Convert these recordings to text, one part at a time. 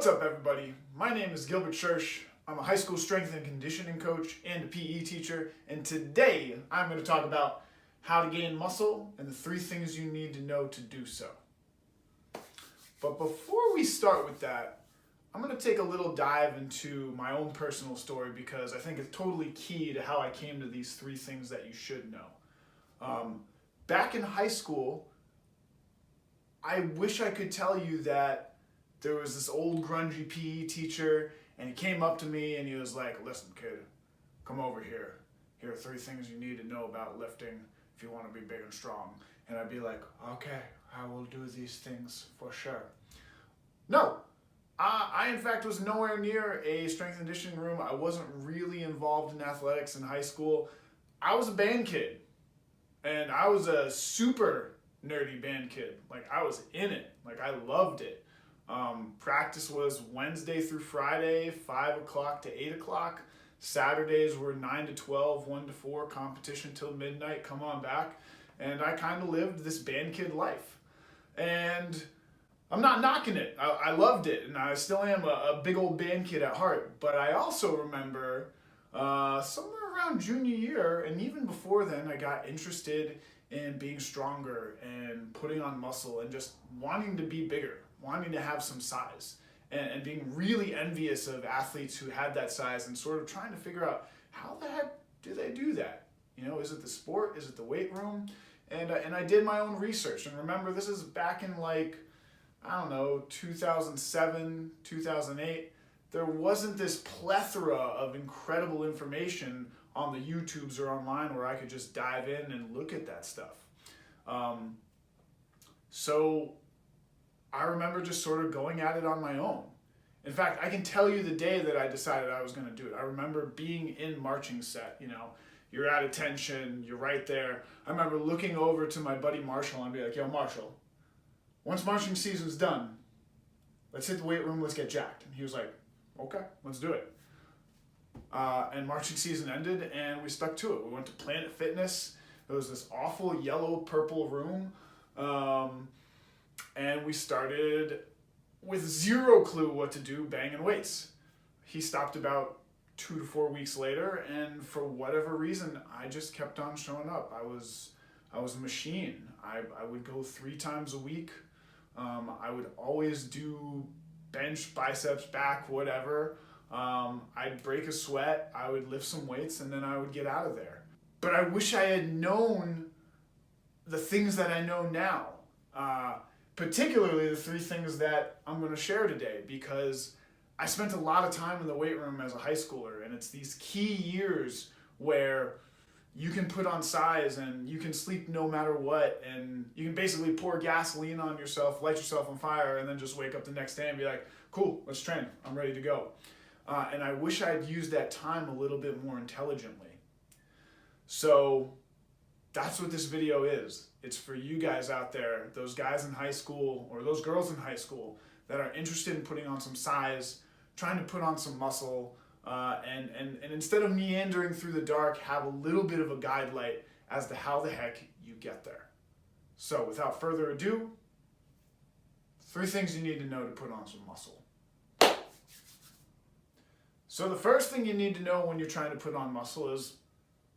What's up, everybody? My name is Gilbert Schurch. I'm a high school strength and conditioning coach and a PE teacher, and today I'm going to talk about how to gain muscle and the 3 things you need to know to do so. But before we start with that, I'm going to take a little dive into my own personal story because I think it's totally key to how I came to these 3 things that you should know. Back in high school, I wish I could tell you that there was this old grungy PE teacher and he came up to me and he was like, "Listen, kid, come over here. Here are 3 things you need to know about lifting if you want to be big and strong." And I'd be like, "Okay, I will do these things for sure." No, I in fact was nowhere near a strength and conditioning room. I wasn't really involved in athletics in high school. I was a band kid, and I was a super nerdy band kid. Like, I was in it. Like, I loved it. Practice was Wednesday through Friday, 5 o'clock to 8 o'clock. Saturdays were 9 to 12, 1 to 4, competition till midnight, come on back. And I kind of lived this band kid life. And I'm not knocking it. I loved it, and I still am a big old band kid at heart. But I also remember somewhere around junior year, and even before then, I got interested in being stronger and putting on muscle and just wanting to be bigger, wanting to have some size, and being really envious of athletes who had that size and sort of trying to figure out how the heck do they do that? You know, is it the sport? Is it the weight room? And I did my own research. And remember, this is back in 2007, 2008. There wasn't this plethora of incredible information on the YouTubes or online where I could just dive in and look at that stuff. So I remember just sort of going at it on my own. In fact, I can tell you the day that I decided I was going to do it. I remember being in marching set, you're at attention, you're right there. I remember looking over to my buddy Marshall and be like, "Yo, Marshall, once marching season's done, let's hit the weight room, let's get jacked." And he was like, "Okay, let's do it." And marching season ended and we stuck to it. We went to Planet Fitness. It was this awful yellow-purple room. And we started with 0 clue what to do, banging weights. He stopped about 2 to 4 weeks later, and for whatever reason, I just kept on showing up. I was a machine. I would go 3 times a week. I would always do bench, biceps, back, whatever. I'd break a sweat, I would lift some weights, and then I would get out of there. But I wish I had known the things that I know now. Particularly the 3 things that I'm going to share today, because I spent a lot of time in the weight room as a high schooler, and it's these key years where you can put on size and you can sleep no matter what, and you can basically pour gasoline on yourself, light yourself on fire, and then just wake up the next day and be like, "Cool, let's train, I'm ready to go." And I wish I'd used that time a little bit more intelligently. So that's what this video is. It's for you guys out there, those guys in high school or those girls in high school that are interested in putting on some size, trying to put on some muscle, and instead of meandering through the dark, have a little bit of a guide light as to how the heck you get there. So without further ado, 3 things you need to know to put on some muscle. So the first thing you need to know when you're trying to put on muscle is,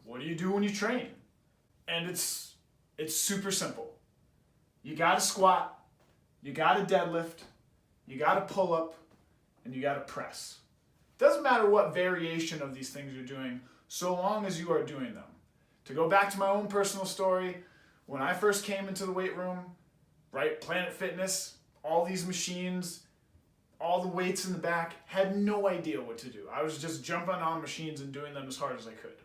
what do you do when you train? And it's super simple. You gotta squat, you gotta deadlift, you gotta pull up, and you gotta press. Doesn't matter what variation of these things you're doing, so long as you are doing them. To go back to my own personal story, when I first came into the weight room, right, Planet Fitness, all these machines, all the weights in the back, had no idea what to do. I was just jumping on machines and doing them as hard as I could.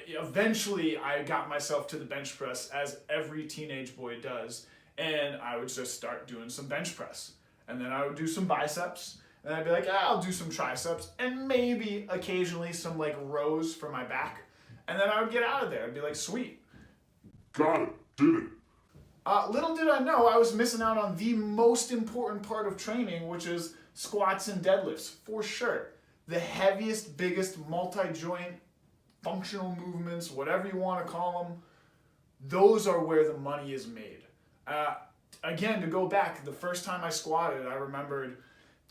Eventually I got myself to the bench press, as every teenage boy does, and I would just start doing some bench press. And then I would do some biceps, and I'd be like, I'll do some triceps, and maybe occasionally some rows for my back. And then I would get out of there and be like, "Sweet. Got it. Did it." Little did I know I was missing out on the most important part of training, which is squats and deadlifts, for sure. The heaviest, biggest multi-joint functional movements, whatever you want to call them, those are where the money is made. again, to go back, the first time I squatted, I remembered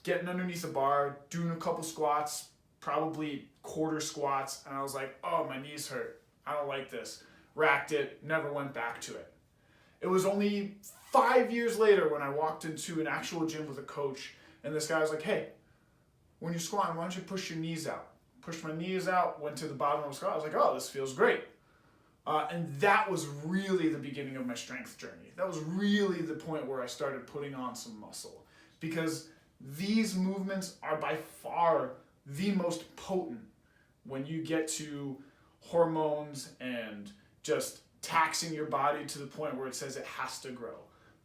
getting underneath the bar, doing a couple squats, probably quarter squats, and I was like, oh, my knees hurt. I don't like this. Racked it, never went back to it. It was only 5 years later when I walked into an actual gym with a coach, and this guy was like, hey, when you're squatting, why don't you push your knees out? Pushed my knees out, went to the bottom of the squat. I was like, oh, this feels great. And that was really the beginning of my strength journey. That was really the point where I started putting on some muscle, because these movements are by far the most potent when you get to hormones and just taxing your body to the point where it says it has to grow.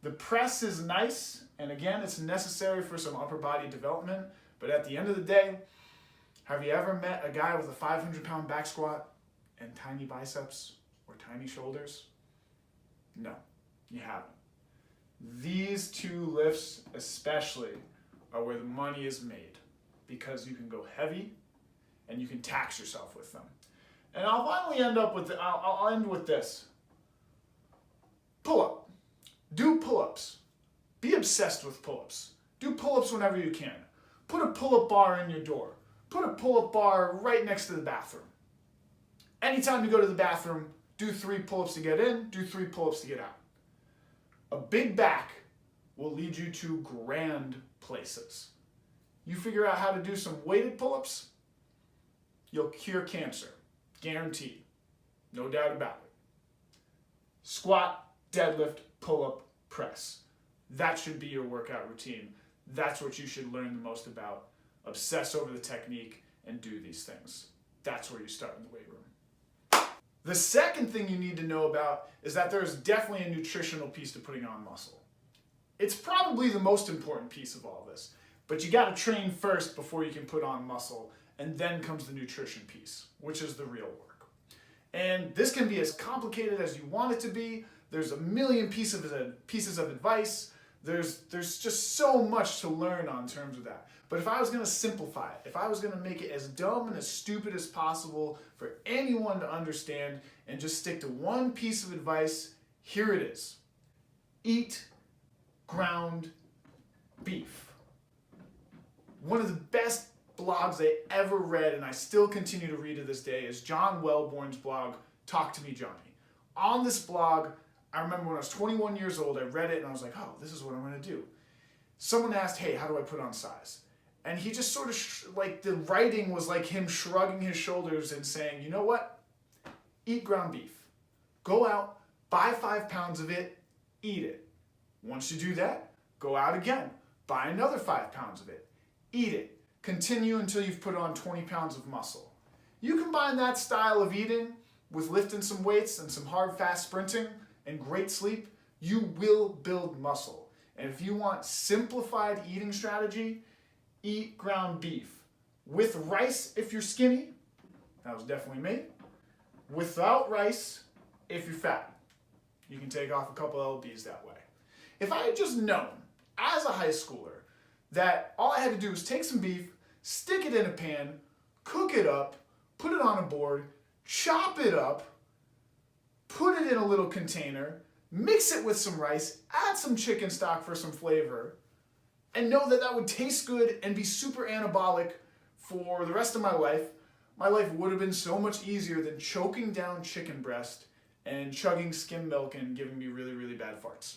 The press is nice, and again, it's necessary for some upper body development, but at the end of the day, have you ever met a guy with a 500-pound back squat and tiny biceps or tiny shoulders? No, you haven't. These two lifts especially are where the money is made, because you can go heavy and you can tax yourself with them. And I'll finally end up with, I'll end with this. Pull up. Do pull-ups. Be obsessed with pull-ups. Do pull-ups whenever you can. Put a pull-up bar in your door. Put a pull-up bar right next to the bathroom. Anytime you go to the bathroom, do 3 pull-ups to get in, do 3 pull-ups to get out. A big back will lead you to grand places. You figure out how to do some weighted pull-ups, you'll cure cancer. Guaranteed. No doubt about it. Squat, deadlift, pull-up, press. That should be your workout routine. That's what you should learn the most about. Obsess over the technique and do these things. That's where you start in the weight room. The second thing you need to know about is that there's definitely a nutritional piece to putting on muscle. It's probably the most important piece of all this, but you got to train first before you can put on muscle, and then comes the nutrition piece, which is the real work. And this can be as complicated as you want it to be. There's a million pieces of advice. There's just so much to learn on terms of that. But if I was going to simplify it, if I was going to make it as dumb and as stupid as possible for anyone to understand and just stick to one piece of advice, here it is. Eat ground beef. One of the best blogs I ever read, and I still continue to read to this day, is John Wellborn's blog, Talk to Me Johnny. On this blog, I remember when I was 21 years old, I read it and I was like, oh, this is what I'm going to do. Someone asked, hey, how do I put on size? And he just sort of, the writing was like him shrugging his shoulders and saying, you know what? Eat ground beef. Go out, buy 5 pounds of it, eat it. Once you do that, go out again, buy another 5 pounds of it, eat it. Continue until you've put on 20 pounds of muscle. You combine that style of eating with lifting some weights and some hard, fast sprinting and great sleep, you will build muscle. And if you want simplified eating strategy, eat ground beef. With rice if you're skinny, that was definitely me. Without rice if you're fat. You can take off a couple lbs that way. If I had just known, as a high schooler, that all I had to do was take some beef, stick it in a pan, cook it up, put it on a board, chop it up, put it in a little container, mix it with some rice, add some chicken stock for some flavor, and know that that would taste good and be super anabolic for the rest of my life would have been so much easier than choking down chicken breast and chugging skim milk and giving me really, really bad farts.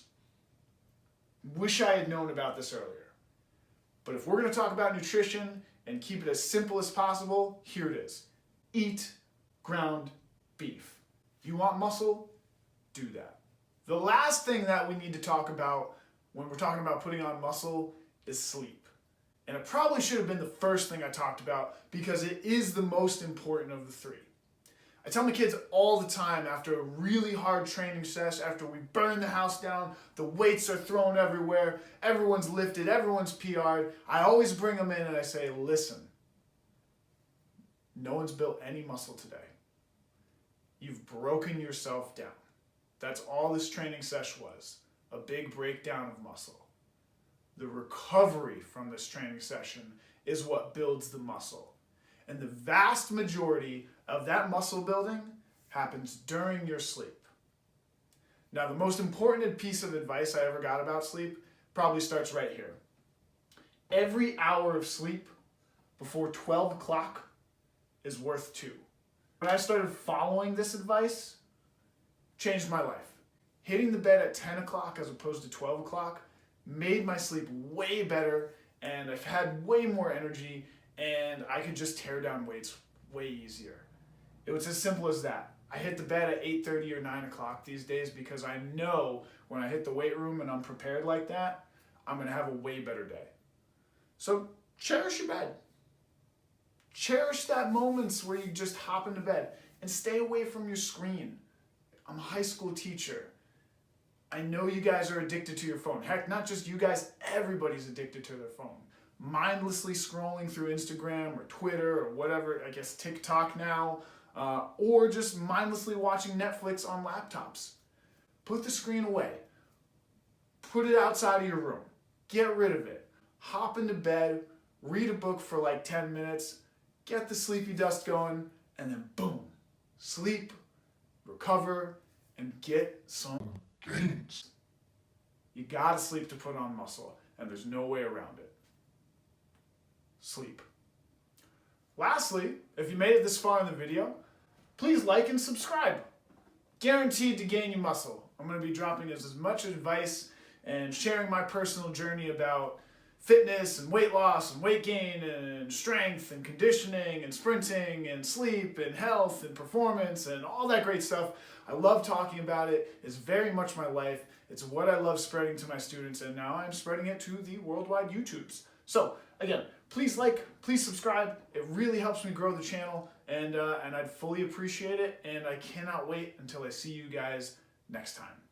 Wish I had known about this earlier. But if we're going to talk about nutrition and keep it as simple as possible, here it is. Eat ground beef. If you want muscle, do that. The last thing that we need to talk about when we're talking about putting on muscle is sleep. And it probably should have been the first thing I talked about because it is the most important of the 3. I tell my kids all the time after a really hard training session, after we burn the house down, the weights are thrown everywhere, everyone's lifted, everyone's PR'd, I always bring them in and I say, listen, no one's built any muscle today. You've broken yourself down. That's all this training session was, a big breakdown of muscle. The recovery from this training session is what builds the muscle. And the vast majority of that muscle building happens during your sleep. Now, the most important piece of advice I ever got about sleep probably starts right here. Every hour of sleep before 12 o'clock is worth 2. When I started following this advice, changed my life. Hitting the bed at 10 o'clock as opposed to 12 o'clock made my sleep way better, and I've had way more energy, and I could just tear down weights way easier. It was as simple as that. I hit the bed at 8:30 or 9 o'clock these days because I know when I hit the weight room and I'm prepared like that, I'm going to have a way better day. So cherish your bed. Cherish that moments where you just hop into bed and stay away from your screen. I'm a high school teacher. I know you guys are addicted to your phone. Heck, not just you guys, everybody's addicted to their phone. Mindlessly scrolling through Instagram or Twitter or whatever, I guess TikTok now, or just mindlessly watching Netflix on laptops. Put the screen away. Put it outside of your room. Get rid of it. Hop into bed, read a book for like 10 minutes, get the sleepy dust going, and then boom, sleep, recover, and get some gains. You gotta sleep to put on muscle, and there's no way around it. Sleep. Lastly, if you made it this far in the video, please like and subscribe. Guaranteed to gain you muscle. I'm going to be dropping as much advice and sharing my personal journey about fitness and weight loss and weight gain and strength and conditioning and sprinting and sleep and health and performance and all that great stuff. I love talking about it. It's very much my life. It's what I love spreading to my students, and now I'm spreading it to the worldwide YouTubes. So again, please like, please subscribe. It really helps me grow the channel, and I'd fully appreciate it, and I cannot wait until I see you guys next time.